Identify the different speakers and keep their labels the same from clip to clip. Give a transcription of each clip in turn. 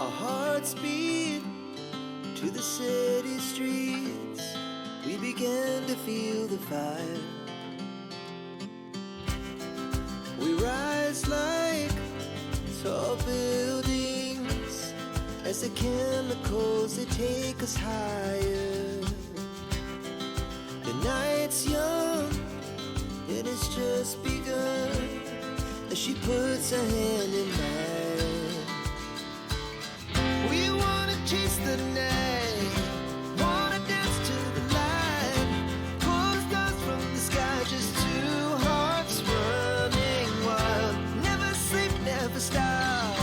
Speaker 1: Our hearts beat to the city streets. We began to feel the fire. We rise like tall buildings as the chemicals, they take us higher. The night's young, it has just begun as she puts her hand in mine. We wanna chase the night, wanna dance to the light, pull stars from the sky, just two hearts running wild. Never sleep, never stop,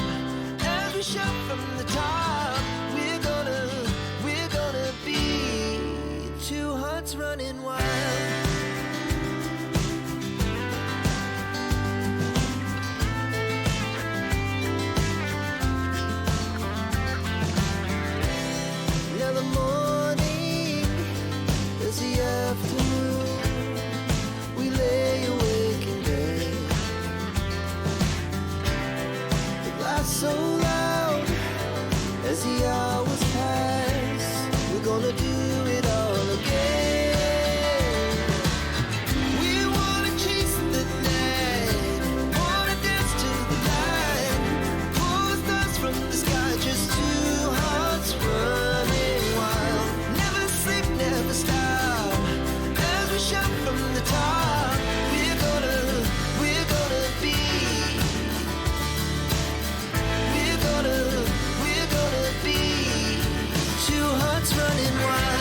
Speaker 1: as we shout from the top. We're gonna be two hearts running wild. So loud as the hours pass, we're gonna do it all again. We wanna chase the night, wanna dance to the light, pull stars from the sky, just two hearts running wild. Never sleep, never stop, as we shout from the top. We're gonna be We're gonna be two hearts running wild.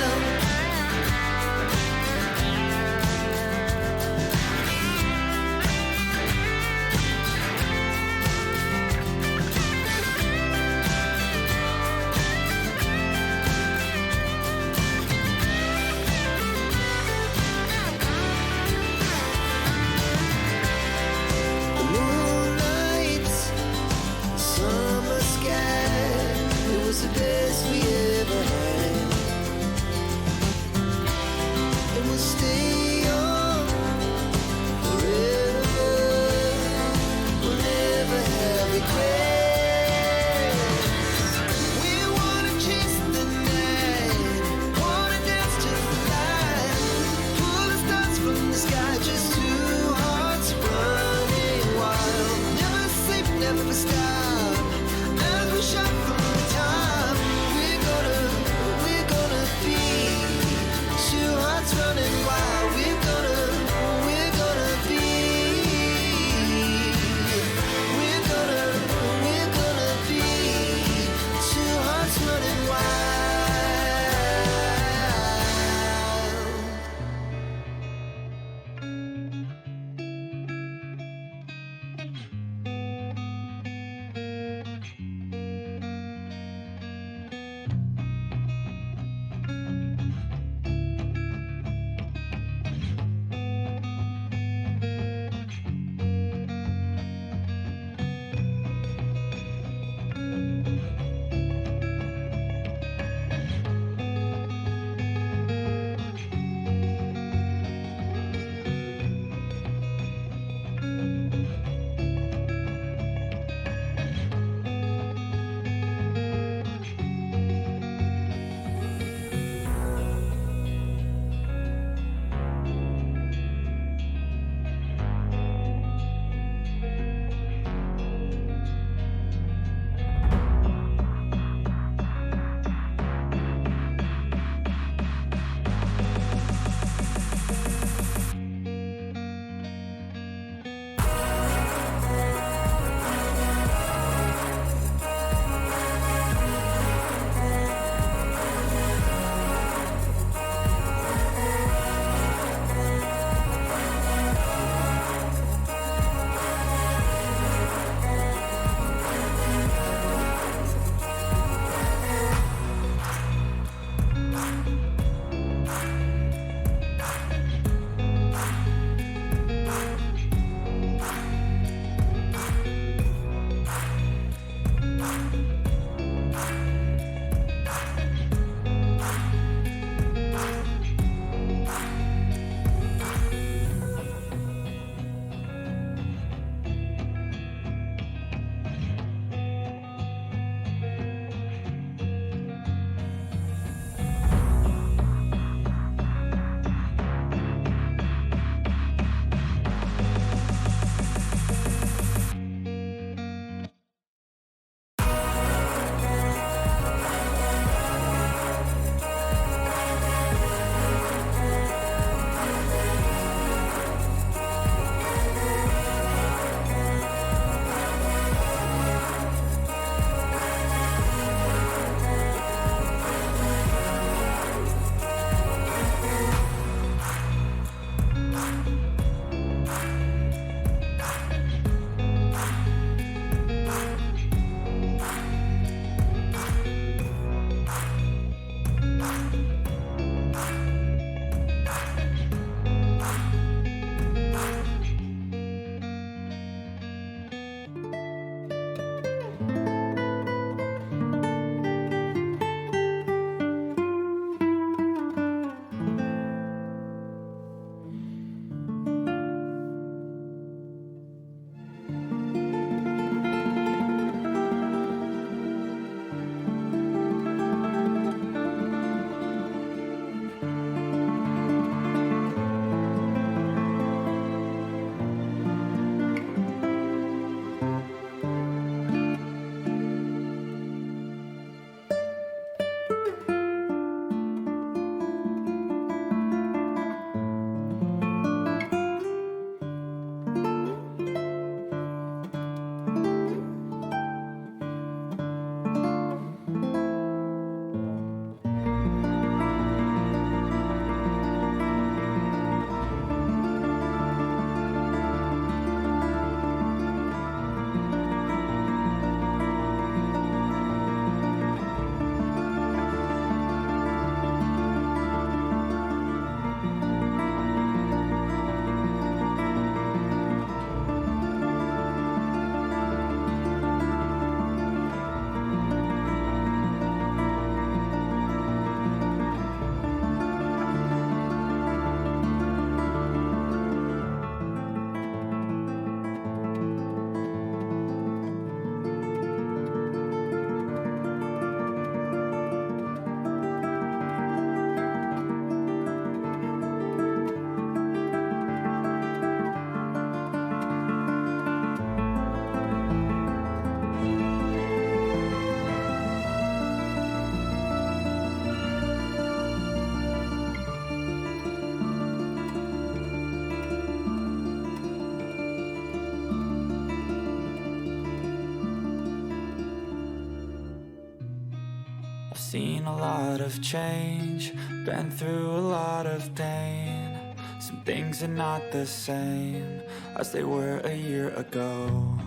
Speaker 1: I've seen a lot of change, been through a lot of pain. Some things are not the same as they were a year ago,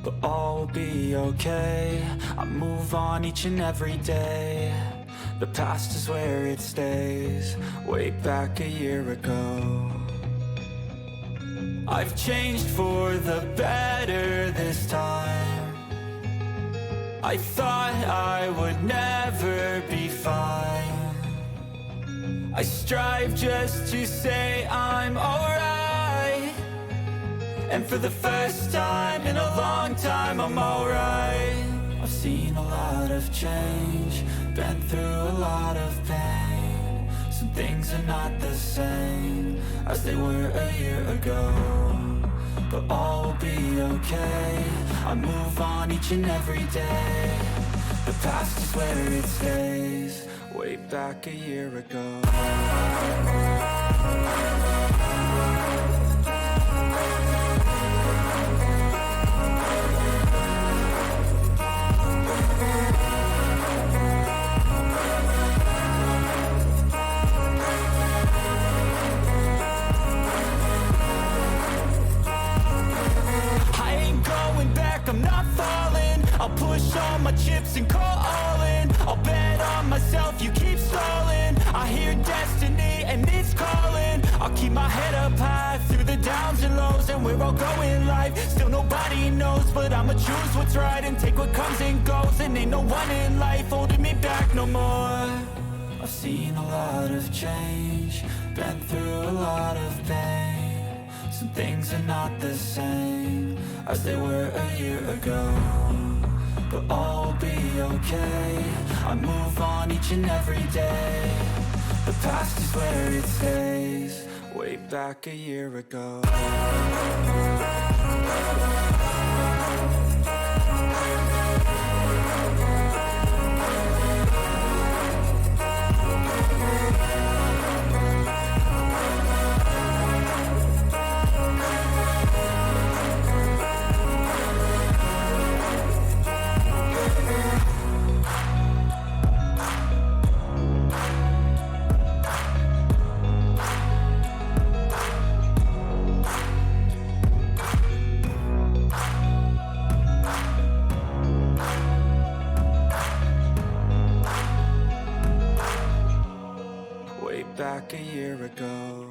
Speaker 1: but all will be okay. I move on each and every day. The past is where it stays, way back a year ago. I've changed for the better this time. I thought I would never be fine. I strive just to say I'm alright, and for the first time in a long time I'm alright. I've seen a lot of change, been through a lot of pain. Some things are not the same as they were a year ago, but all will be okay. I move on each and every day. The past is where it stays, way back a year ago. I'm not falling, I'll push all my chips and call all in. I'll bet on myself, you keep stalling. I hear destiny and it's calling. I'll keep my head up high through the downs and lows, and we're all going life. Still nobody knows, but I'ma choose what's right and take what comes and goes. And ain't no one in life holding me back no more. I've seen a lot of change, been through a lot of pain. Some things are not the same as they were a year ago, but all will be okay. I move on each and every day. The past is where it stays, way back a year ago. Back a year ago.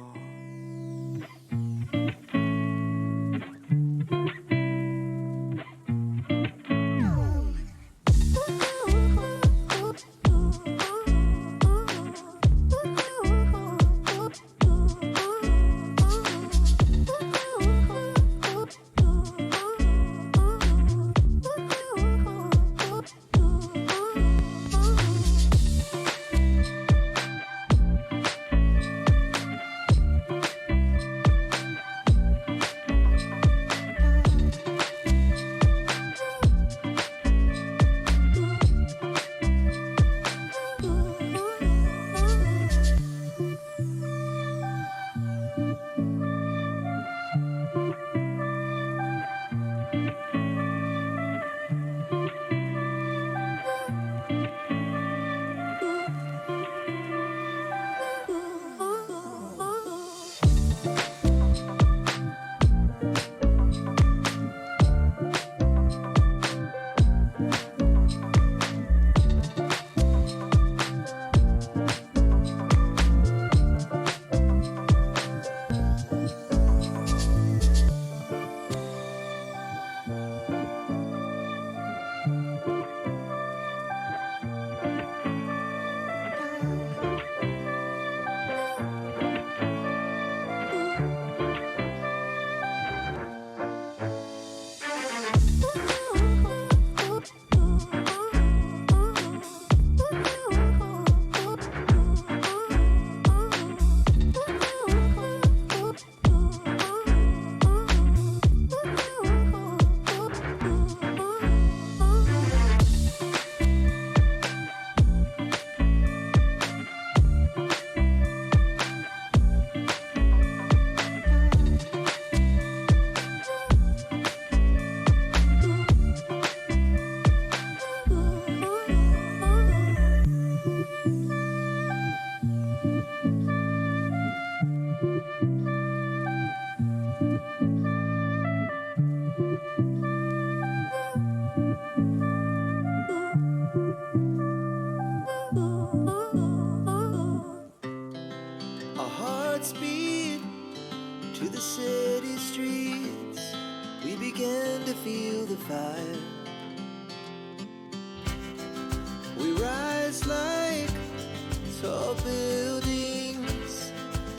Speaker 1: buildings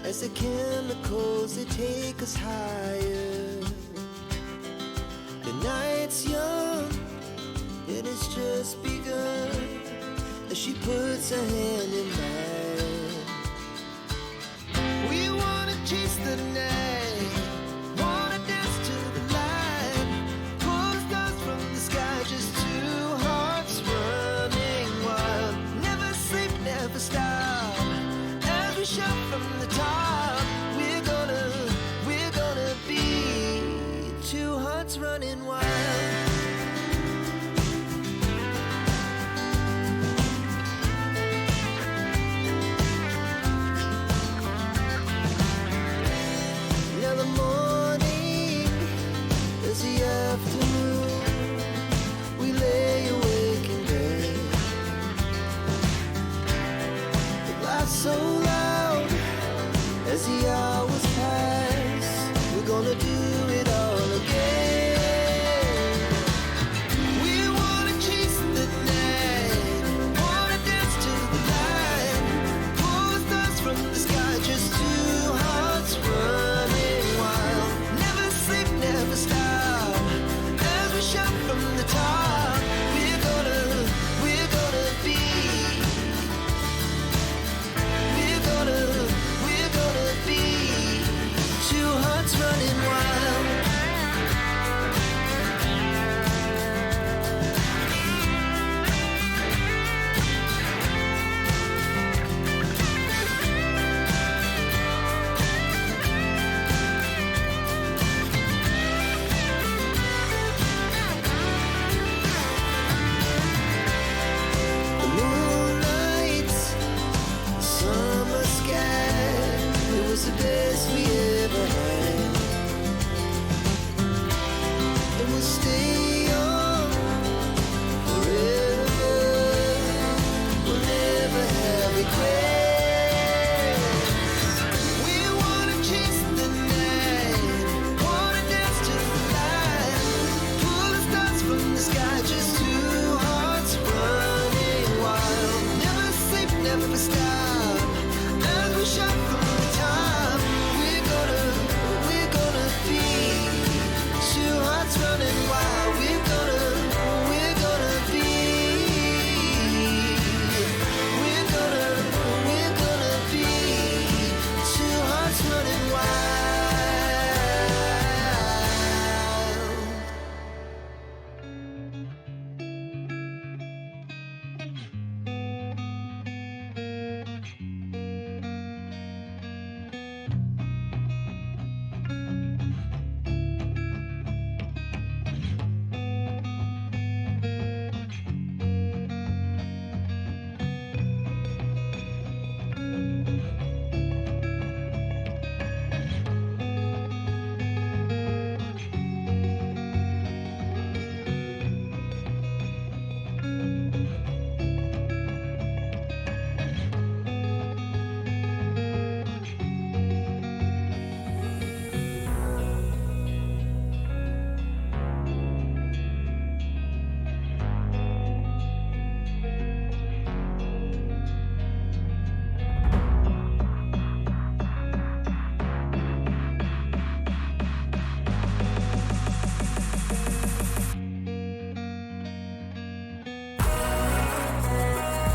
Speaker 1: as the chemicals they take us higher. The night's young, it has just begun as she puts her hand in mine. We wanna chase the night